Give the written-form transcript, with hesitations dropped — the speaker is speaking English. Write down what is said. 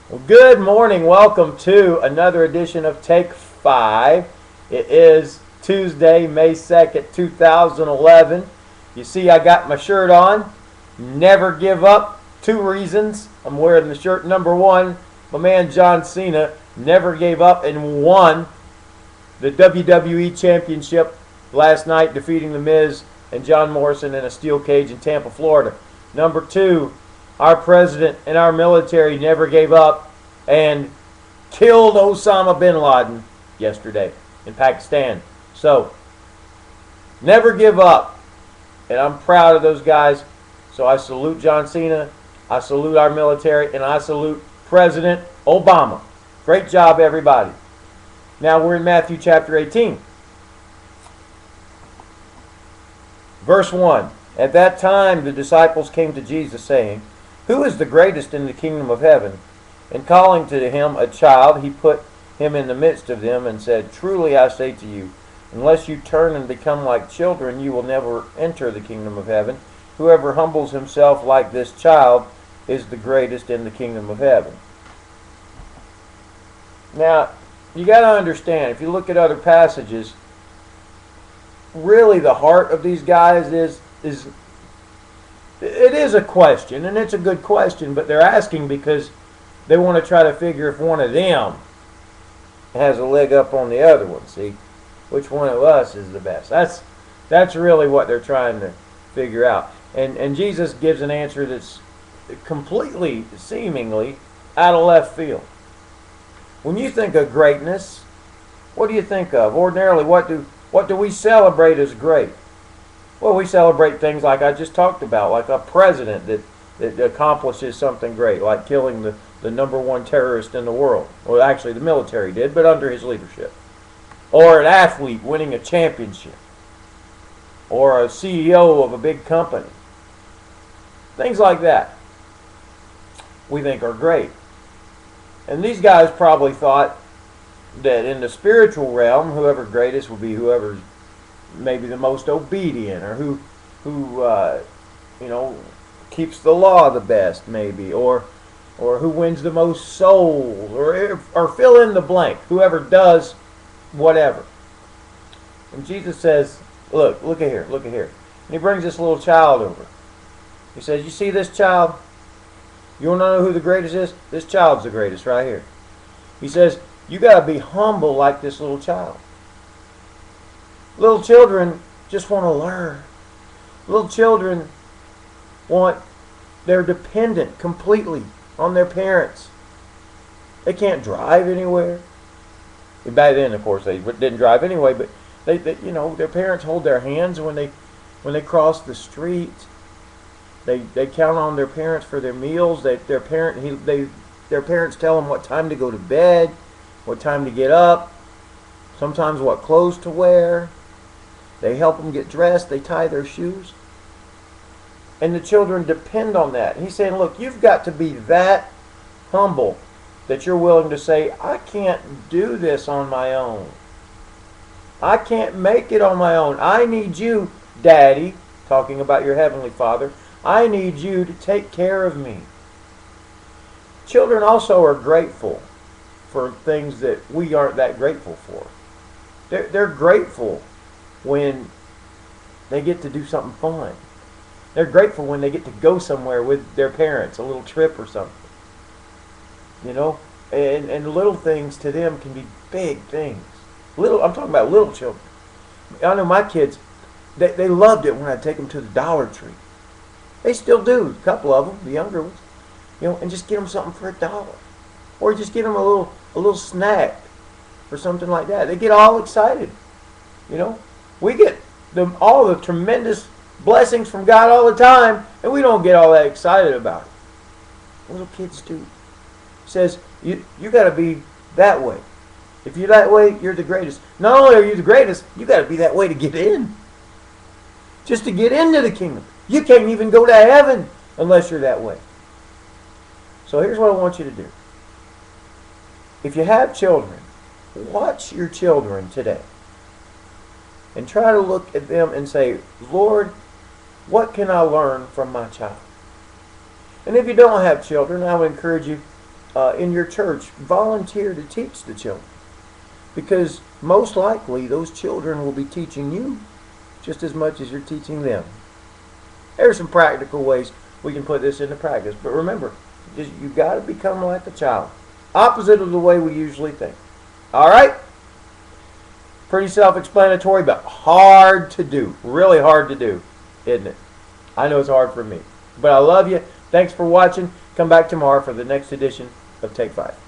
Well, good morning. Welcome to another edition of Take 5. It is Tuesday, May 2nd, 2011. You see, I got my shirt on. Never give up. 2 reasons. I'm wearing the shirt number 1. My man John Cena never gave up and won the WWE Championship last night, defeating The Miz and John Morrison in a steel cage in Tampa, Florida. Number 2, our president and our military never gave up and killed Osama bin Laden yesterday in Pakistan. So, never give up. And I'm proud of those guys. So I salute John Cena, I salute our military, and I salute President Obama. Great job, everybody. Now we're in Matthew chapter 18. Verse 1. At that time the disciples came to Jesus, saying, "Who is the greatest in the kingdom of heaven?" And calling to him a child, he put him in the midst of them and said, "Truly I say to you, unless you turn and become like children, you will never enter the kingdom of heaven. Whoever humbles himself like this child is the greatest in the kingdom of heaven." Now, you got to understand, if you look at other passages, really the heart of these guys is it is a question, and it's a good question, but they're asking because they want to try to figure if one of them has a leg up on the other one. See, which one of us is the best? That's really what they're trying to figure out. And Jesus gives an answer that's completely, seemingly, out of left field. When you think of greatness, what do you think of? Ordinarily, what do we celebrate as great? Well, we celebrate things like I just talked about, like a president that accomplishes something great, like killing the number 1 terrorist in the world. Well, actually, the military did, but under his leadership. Or an athlete winning a championship. Or a CEO of a big company. Things like that we think are great. And these guys probably thought that in the spiritual realm, whoever greatest would be whoever's maybe the most obedient, or who keeps the law the best, maybe, or who wins the most souls, or fill in the blank, whoever does whatever. And Jesus says, look at here. And he brings this little child over. He says, "You see this child? You want to know who the greatest is? This child's the greatest right here." He says, "You got to be humble like this little child." Little children just want to learn. Little children they're dependent completely on their parents. They can't drive anywhere. And back then, of course, they didn't drive anyway, but they their parents hold their hands when they cross the street. They count on their parents for their meals. Their parents tell them what time to go to bed, what time to get up, sometimes what clothes to wear. They help them get dressed. They tie their shoes. And the children depend on that. He's saying, look, you've got to be that humble that you're willing to say, "I can't do this on my own. I can't make it on my own. I need you, Daddy," talking about your Heavenly Father. "I need you to take care of me." Children also are grateful for things that we aren't that grateful for. They're grateful when they get to do something fun. They're grateful when they get to go somewhere with their parents, a little trip or something. And little things to them can be big things. I'm talking about little children. I know my kids, they loved it when I'd take them to the Dollar Tree. They still do, a couple of them, the younger ones. And just get them something for $1. Or just get them a little snack or something like that. They get all excited. We get all the tremendous blessings from God all the time, and we don't get all that excited about it. Little kids do. It says, you got to be that way. If you're that way, you're the greatest. Not only are you the greatest, you got to be that way to get in. Just to get into the kingdom. You can't even go to heaven unless you're that way. So here's what I want you to do. If you have children, watch your children today. And try to look at them and say, "Lord, what can I learn from my child?" And if you don't have children, I would encourage you, in your church, volunteer to teach the children. Because most likely those children will be teaching you just as much as you're teaching them. There are some practical ways we can put this into practice. But remember, you've got to become like a child. Opposite of the way we usually think. All right? Pretty self-explanatory, but hard to do. Really hard to do, isn't it? I know it's hard for me. But I love you. Thanks for watching. Come back tomorrow for the next edition of Take 5.